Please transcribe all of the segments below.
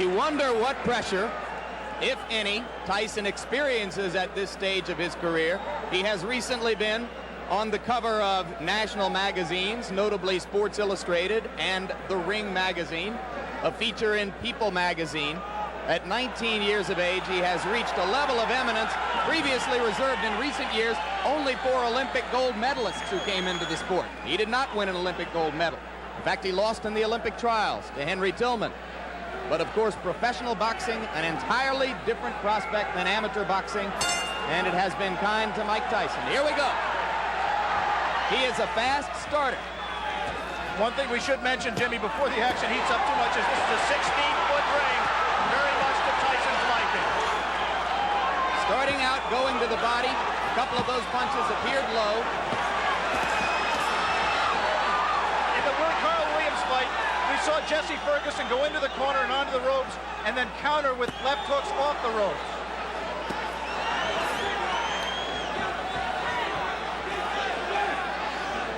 You wonder what pressure, if any, Tyson experiences at this stage of his career. He has recently been on the cover of national magazines, notably Sports Illustrated and The Ring magazine, a feature in People magazine. At 19 years of age, he has reached a level of eminence previously reserved in recent years only for Olympic gold medalists who came into the sport. He did not win an Olympic gold medal. In fact, he lost in the Olympic trials to Henry Tillman. But of course, professional boxing, an entirely different prospect than amateur boxing, and it has been kind to Mike Tyson. Here we go. He is a fast starter. One thing we should mention, Jimmy, before the action heats up too much, is this is a 16-foot ring, very much to Tyson's liking. Starting out, going to the body. A couple of those punches appeared low. In the Carl Williams fight, we saw Jesse Ferguson go into the corner and onto the ropes and then counter with left hooks off the ropes.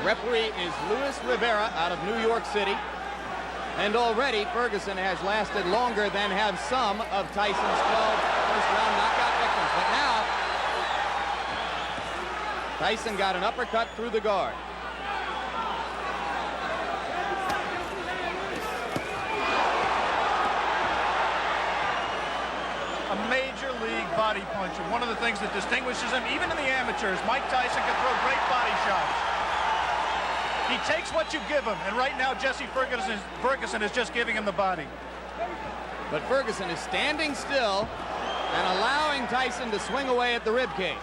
Referee is Luis Rivera out of New York City. And already Ferguson has lasted longer than have some of Tyson's 12 first-round knockout victims. But now, Tyson got an uppercut through the guard. A major league body puncher. One of the things that distinguishes him, even in the amateurs, Mike Tyson can throw great body shots. He takes what you give him, and right now Jesse Ferguson is just giving him the body. But Ferguson is standing still and allowing Tyson to swing away at the ribcage.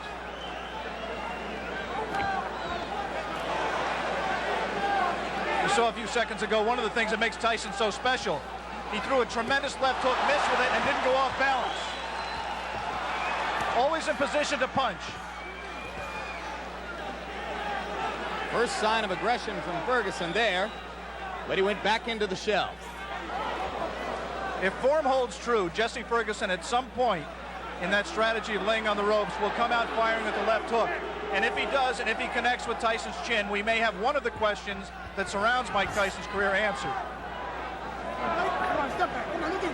We saw a few seconds ago one of the things that makes Tyson so special. He threw a tremendous left hook, missed with it, and didn't go off balance. Always in position to punch. First sign of aggression from Ferguson there, but he went back into the shell. If form holds true, Jesse Ferguson at some point in that strategy of laying on the ropes will come out firing at the left hook. And if he does, and if he connects with Tyson's chin, we may have one of the questions that surrounds Mike Tyson's career answered. Come on, step back. Come on, let him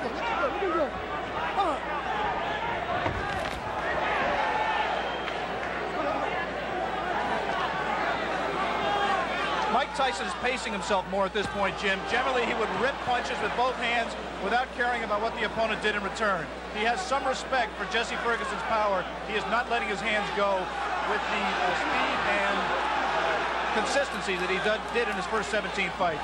go. Come on. Mike Tyson is pacing himself more at this point, Jim. Generally, he would rip punches with both hands without caring about what the opponent did in return. He has some respect for Jesse Ferguson's power. He is not letting his hands go with the speed and consistency that he did in his first 17 fights.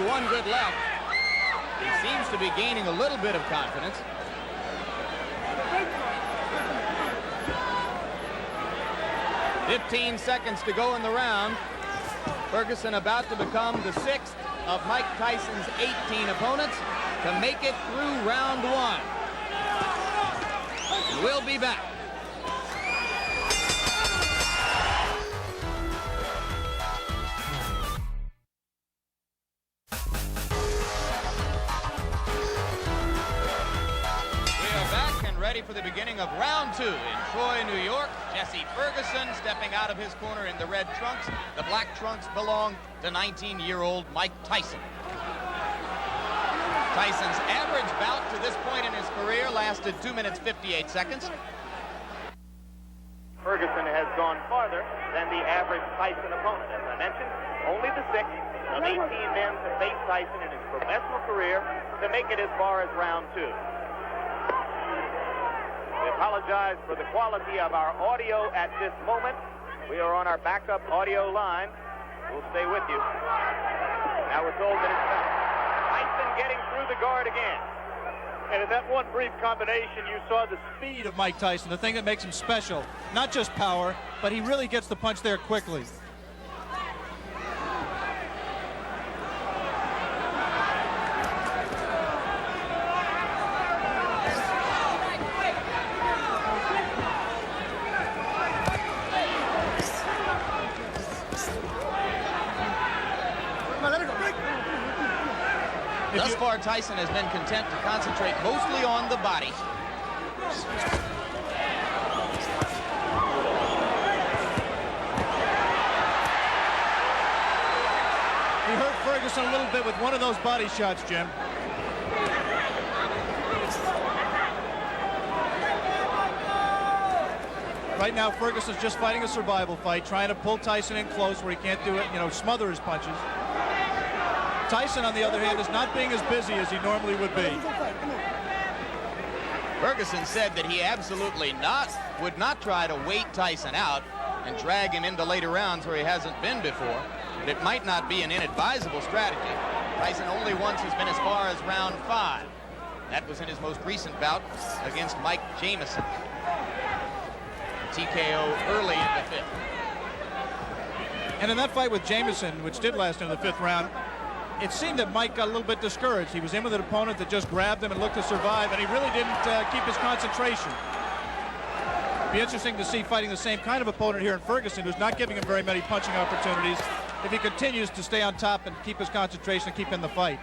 One good left. He seems to be gaining a little bit of confidence. "15 seconds to go in the round. Ferguson about to become the 6th of Mike Tyson's 18 opponents to make it through round 1. We'll be back. Ready for the beginning of round 2 in Troy, New York. Jesse Ferguson stepping out of his corner in the red trunks. The black trunks belong to 19-year-old Mike Tyson. Tyson's average bout to this point in his career lasted 2 minutes 58 seconds. Ferguson has gone farther than the average Tyson opponent. As I mentioned, only the 6th of 18 men to face Tyson in his professional career to make it as far as round 2. We apologize for the quality of our audio at this moment. We are on our backup audio line. We'll stay with you. Now we're told that it's Tyson getting through the guard again. And in that one brief combination, you saw the speed of Mike Tyson, the thing that makes him special. Not just power, but he really gets the punch there quickly. Thus far, Tyson has been content to concentrate mostly on the body. He hurt Ferguson a little bit with one of those body shots, Jim. Right now, Ferguson's just fighting a survival fight, trying to pull Tyson in close where he can't do it, smother his punches. Tyson, on the other hand, is not being as busy as he normally would be. Ferguson said that he absolutely would not try to wait Tyson out and drag him into later rounds where he hasn't been before. But it might not be an inadvisable strategy. Tyson only once has been as far as round 5. That was in his most recent bout against Mike Jamison. TKO early in the 5th. And in that fight with Jamison, which did last into the 5th round, it seemed that Mike got a little bit discouraged. He was in with an opponent that just grabbed him and looked to survive, and he really didn't keep his concentration. Be interesting to see fighting the same kind of opponent here in Ferguson, who's not giving him very many punching opportunities, if he continues to stay on top and keep his concentration and keep in the fight.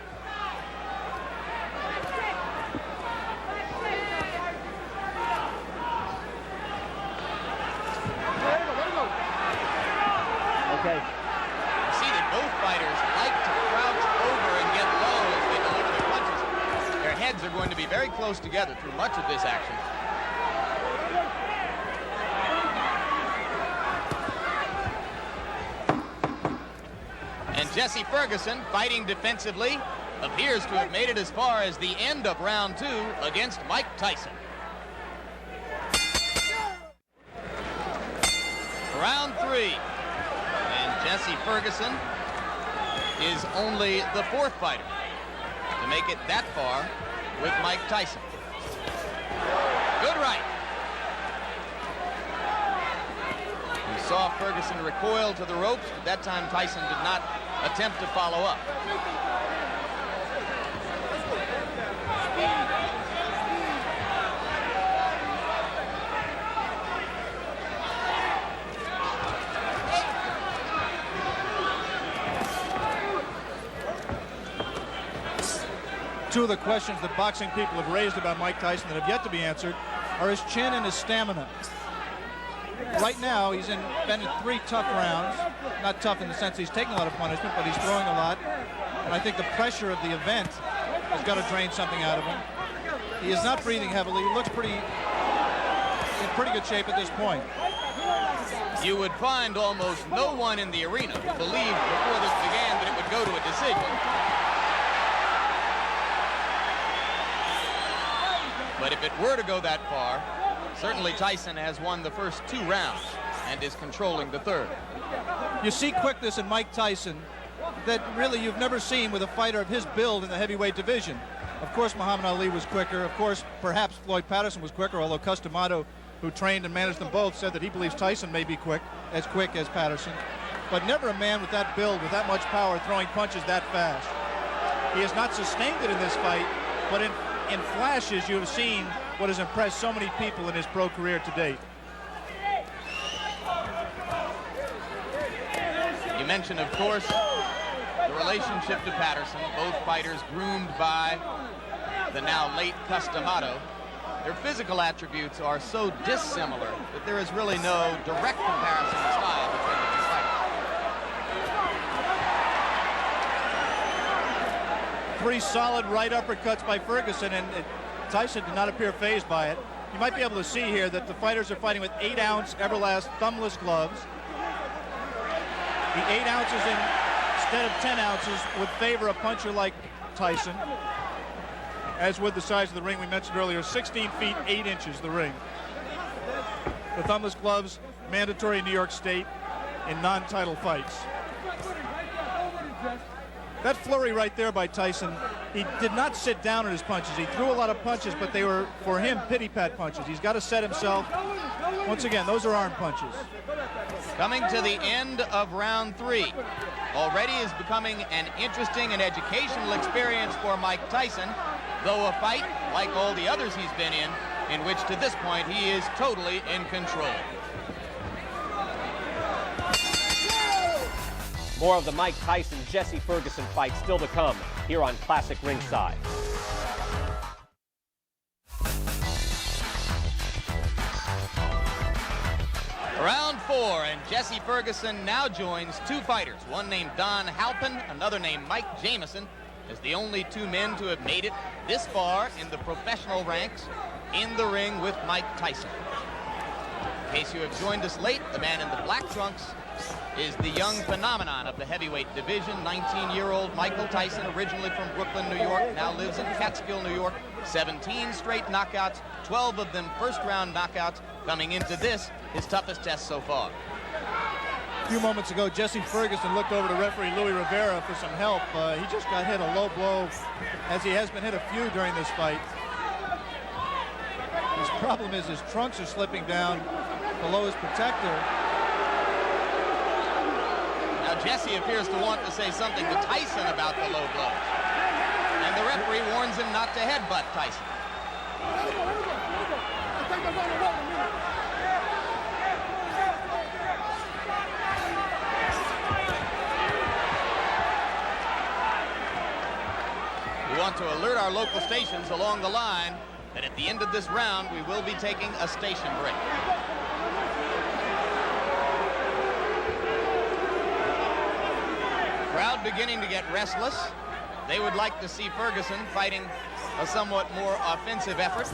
Okay. You see that both fighters like to crouch over and get low as they deliver their punches. Their heads are going to be very close together through much of this action. And Jesse Ferguson, fighting defensively, appears to have made it as far as the end of round 2 against Mike Tyson. Round 3. Jesse Ferguson is only the 4th fighter to make it that far with Mike Tyson. Good right. We saw Ferguson recoil to the ropes, but that time Tyson did not attempt to follow up. Two of the questions that boxing people have raised about Mike Tyson that have yet to be answered are his chin and his stamina. Right now, he's been in 3 tough rounds. Not tough in the sense he's taking a lot of punishment, but he's throwing a lot. And I think the pressure of the event has got to drain something out of him. He is not breathing heavily. He looks in pretty good shape at this point. You would find almost no one in the arena who believed before this began that it would go to a decision. But if it were to go that far, certainly Tyson has won the first 2 rounds and is controlling the 3rd. You see quickness in Mike Tyson that really you've never seen with a fighter of his build in the heavyweight division. Of course, Muhammad Ali was quicker. Of course, perhaps Floyd Patterson was quicker, although Customato, who trained and managed them both, said that he believes Tyson may be quick as Patterson. But never a man with that build, with that much power, throwing punches that fast. He has not sustained it in this fight, but in flashes, you have seen what has impressed so many people in his pro career to date. You mentioned, of course, the relationship to Patterson. Both fighters groomed by the now late Customato. Their physical attributes are so dissimilar that there is really no direct comparison in style between the 2 fighters. 3 solid right uppercuts by Ferguson, and Tyson did not appear fazed by it. You might be able to see here that the fighters are fighting with 8-ounce Everlast thumbless gloves. The 8 ounces instead of 10 ounces would favor a puncher like Tyson, as with the size of the ring we mentioned earlier, 16 feet 8 inches the ring. The thumbless gloves mandatory in New York State in non-title fights. That flurry right there by Tyson, he did not sit down on his punches. He threw a lot of punches, but they were, for him, pity-pat punches. He's got to set himself. Once again, those are arm punches. Coming to the end of round 3. Already is becoming an interesting and educational experience for Mike Tyson, though a fight, like all the others he's been in which to this point he is totally in control. More of the Mike Tyson-Jesse Ferguson fight still to come here on Classic Ringside. Round 4, and Jesse Ferguson now joins two fighters, one named Don Halpin, another named Mike Jamison, as the only two men to have made it this far in the professional ranks in the ring with Mike Tyson. In case you have joined us late, the man in the black trunks is the young phenomenon of the heavyweight division, 19-year-old Michael Tyson, originally from Brooklyn, New York, now lives in Catskill, New York. 17 straight knockouts, 12 of them first-round knockouts, coming into this, his toughest test so far. A few moments ago, Jesse Ferguson looked over to referee Louis Rivera for some help. He just got hit a low blow, as he has been hit a few during this fight. His problem is his trunks are slipping down below his protector. Now Jesse appears to want to say something to Tyson about the low blows. And the referee warns him not to headbutt Tyson. We want to alert our local stations along the line that at the end of this round, we will be taking a station break. Crowd beginning to get restless. They would like to see Ferguson fighting a somewhat more offensive effort.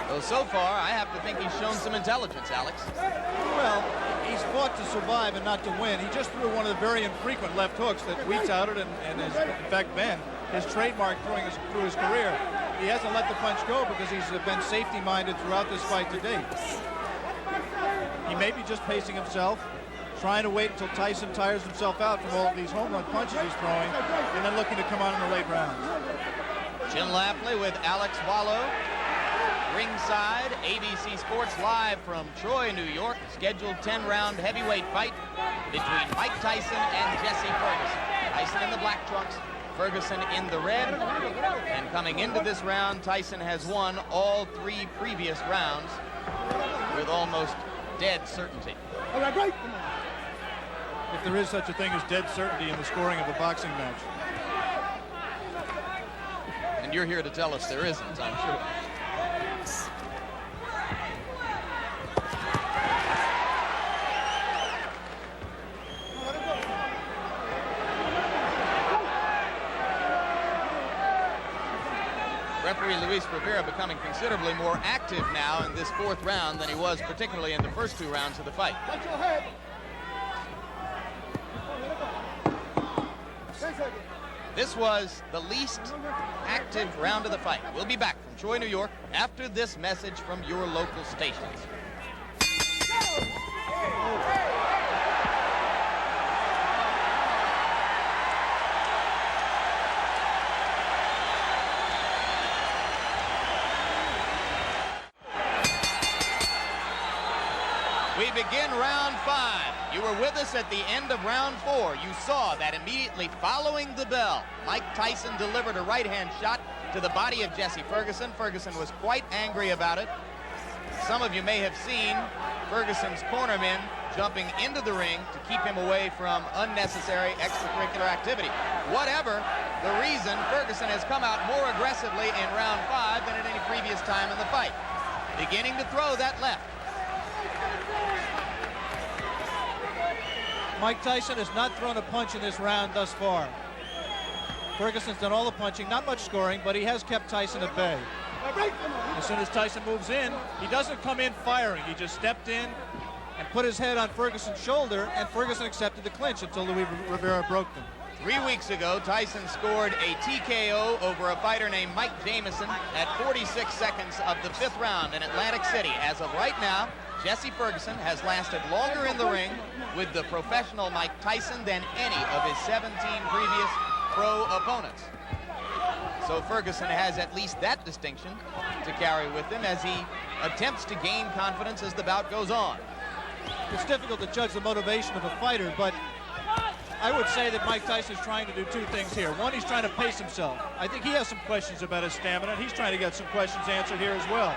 Though so far, I have to think he's shown some intelligence, Alex. Well, he's fought to survive and not to win. He just threw one of the very infrequent left hooks that we touted and has, in fact, been his trademark through his career. He hasn't let the punch go because he's been safety-minded throughout this fight to date. He may be just pacing himself, trying to wait until Tyson tires himself out from all of these home run punches he's throwing, and then looking to come on in the late rounds. Jim Lafley with Alex Wallow. Ringside, ABC Sports live from Troy, New York. Scheduled 10-round heavyweight fight between Mike Tyson and Jesse Ferguson. Tyson in the black trunks, Ferguson in the red. And coming into this round, Tyson has won all 3 previous rounds with almost dead certainty. If there is such a thing as dead certainty in the scoring of a boxing match. And you're here to tell us there isn't, I'm sure. Referee Luis Rivera becoming considerably more active now in this 4th round than he was particularly in the first 2 rounds of the fight. This was the least active round of the fight. We'll be back from Troy, New York after this message from your local stations. We begin round 5. You were with us at the end of round 4. You saw that immediately following the bell, Mike Tyson delivered a right-hand shot to the body of Jesse Ferguson. Ferguson was quite angry about it. Some of you may have seen Ferguson's cornermen jumping into the ring to keep him away from unnecessary extracurricular activity. Whatever the reason, Ferguson has come out more aggressively in round 5 than at any previous time in the fight, beginning to throw that left. Mike Tyson has not thrown a punch in this round thus far. Ferguson's done all the punching, not much scoring, but he has kept Tyson at bay. As soon as Tyson moves in, he doesn't come in firing. He just stepped in and put his head on Ferguson's shoulder, and Ferguson accepted the clinch until Louis Rivera broke them. 3 weeks ago, Tyson scored a TKO over a fighter named Mike Jamison at 46 seconds of the 5th round in Atlantic City. As of right now, Jesse Ferguson has lasted longer in the ring with the professional Mike Tyson than any of his 17 previous pro opponents. So Ferguson has at least that distinction to carry with him as he attempts to gain confidence as the bout goes on. It's difficult to judge the motivation of a fighter, but I would say that Mike Tyson is trying to do 2 things here. One, he's trying to pace himself. I think he has some questions about his stamina, and he's trying to get some questions answered here as well.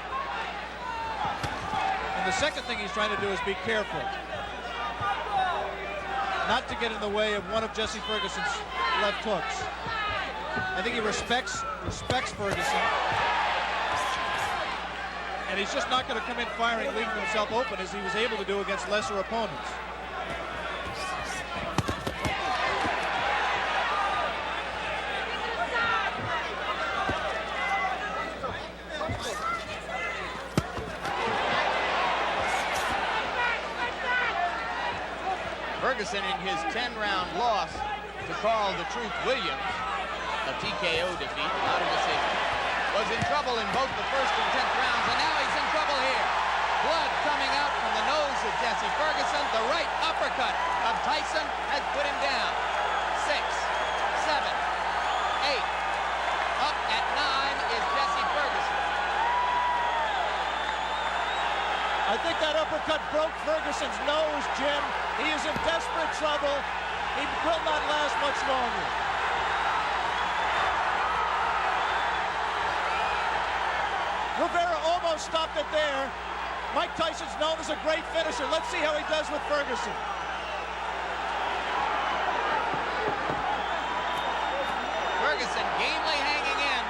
And the second thing he's trying to do is be careful. not to get in the way of one of Jesse Ferguson's left hooks. I think he respects Ferguson. And he's just not going to come in firing, leaving himself open as he was able to do against lesser opponents. Ferguson, in his 10-round loss to Carl the Truth Williams, a TKO defeat, not a decision, was in trouble in both the first and 10th rounds, and now he's in trouble here. Blood coming out from the nose of Jesse Ferguson. The right uppercut of Tyson has put him down. 6, 7, 8. Up at 9 is Jesse Ferguson. I think that uppercut broke Ferguson's nose, Jim. He is in desperate trouble. He will not last much longer. Rivera almost stopped it there. Mike Tyson's known as a great finisher. Let's see how he does with Ferguson. Ferguson gamely hanging in,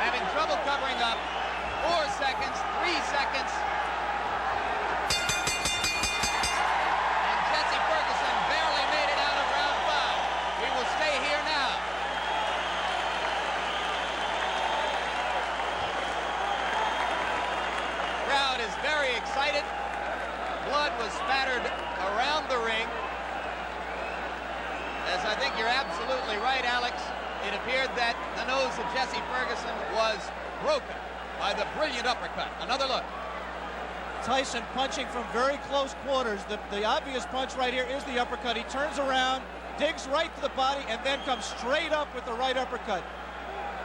having trouble covering up. 4 seconds, 3 seconds. And Jesse Ferguson barely made it out of round 5. We will stay here now. Crowd is very excited. Blood was spattered around the ring. As I think you're absolutely right, Alex, it appeared that the nose of Jesse Ferguson was broken by the brilliant uppercut. Another look. Tyson punching from very close quarters. The obvious punch right here is the uppercut. He turns around, digs right to the body, and then comes straight up with the right uppercut.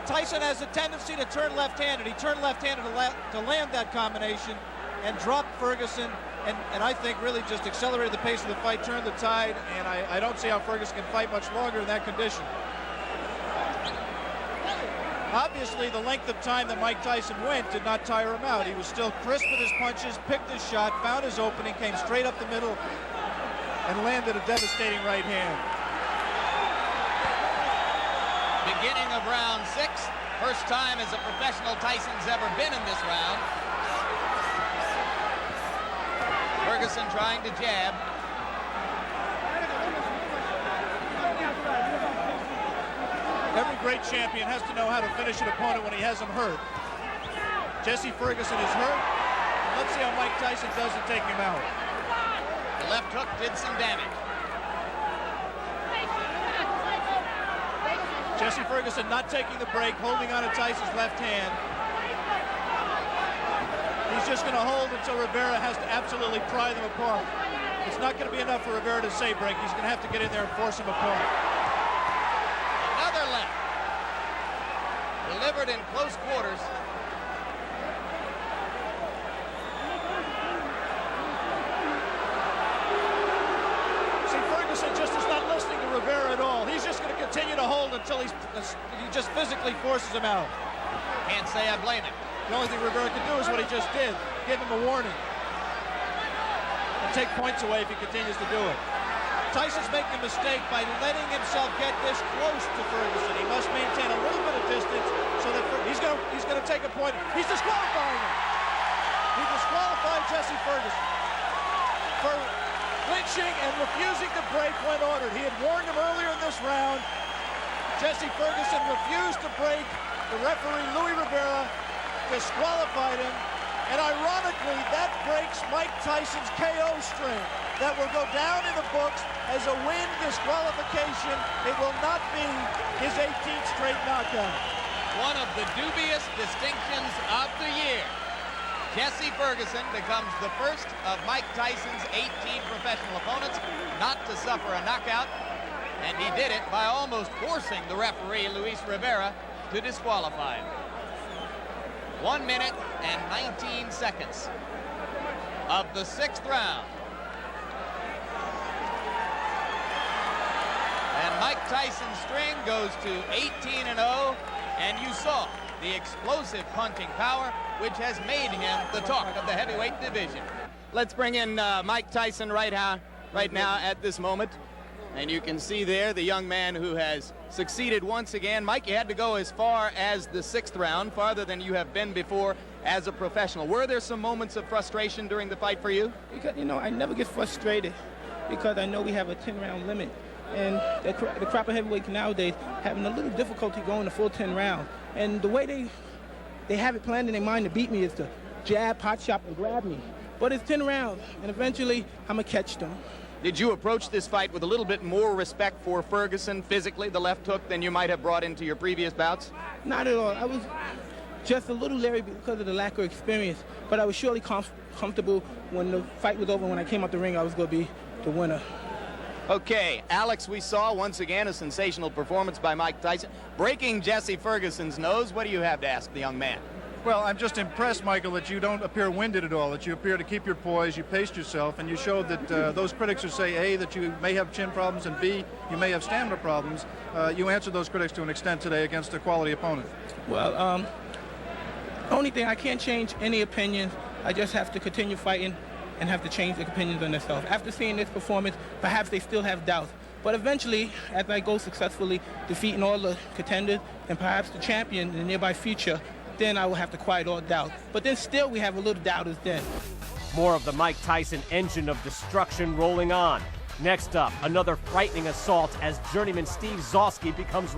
Tyson has a tendency to turn left-handed. He turned left-handed to land that combination and dropped Ferguson, and I think really just accelerated the pace of the fight, turned the tide, and I don't see how Ferguson can fight much longer in that condition. Obviously, the length of time that Mike Tyson went did not tire him out. He was still crisp with his punches, picked his shot, found his opening, came straight up the middle, and landed a devastating right hand. Beginning of round 6. First time as a professional Tyson's ever been in this round. Ferguson trying to jab. Every great champion has to know how to finish an opponent when he has him hurt. Jesse Ferguson is hurt. Let's see how Mike Tyson does to take him out. The left hook did some damage. Jesse Ferguson not taking the break, holding on to Tyson's left hand. He's just going to hold until Rivera has to absolutely pry them apart. It's not going to be enough for Rivera to say break. He's going to have to get in there and force him apart. Another left. Delivered in close quarters. See, Ferguson just is not listening to Rivera at all. He's just going to continue to hold until he just physically forces him out. Can't say I blame him. The only thing Rivera can do is what he just did. Give him a warning. And take points away if he continues to do it. Tyson's making a mistake by letting himself get this close to Ferguson. He must maintain a little bit of distance so that he's going to take a point. He's disqualifying him. He disqualified Jesse Ferguson for clinching and refusing to break when ordered. He had warned him earlier in this round. Jesse Ferguson refused to break. The referee, Louis Rivera, disqualified him. And ironically, that breaks Mike Tyson's KO string. That will go down in the books as a win disqualification. It will not be his 18th straight knockout. One of the dubious distinctions of the year. Jesse Ferguson becomes the first of Mike Tyson's 18 professional opponents not to suffer a knockout. And he did it by almost forcing the referee, Luis Rivera, to disqualify him. 1 minute and 19 seconds of the 6th round. And Mike Tyson's string goes to 18-0, and you saw the explosive punching power, which has made him the talk of the heavyweight division. Let's bring in Mike Tyson right now at this moment. And you can see there the young man who has succeeded once again. Mike, you had to go as far as the 6th round, farther than you have been before as a professional. Were there some moments of frustration during the fight for you? Because, you know, I never get frustrated because I know we have a 10-round limit. And the crop of heavyweights nowadays having a little difficulty going the full 10 rounds. And the way they have it planned in their mind to beat me is to jab, pot shot, and grab me. But it's 10 rounds, and eventually I'm going to catch them. Did you approach this fight with a little bit more respect for Ferguson physically, the left hook, than you might have brought into your previous bouts? Not at all. I was just a little leery because of the lack of experience, but I was surely comfortable when the fight was over. When I came out the ring, I was going to be the winner. Okay, Alex, we saw once again a sensational performance by Mike Tyson, breaking Jesse Ferguson's nose. What do you have to ask the young man? Well, I'm just impressed, Michael, that you don't appear winded at all, that you appear to keep your poise, you paced yourself, and you showed that those critics who say, A, that you may have chin problems, and B, you may have stamina problems, you answered those critics to an extent today against a quality opponent. Well, only thing, I can't change any opinions. I just have to continue fighting and have to change their opinions on themselves. After seeing this performance, perhaps they still have doubts. But eventually, as I go successfully defeating all the contenders and perhaps the champion in the nearby future, then I will have to quiet all doubt. But then still we have a little doubters then. More of the Mike Tyson engine of destruction rolling on. Next up, another frightening assault as journeyman Steve Zosky becomes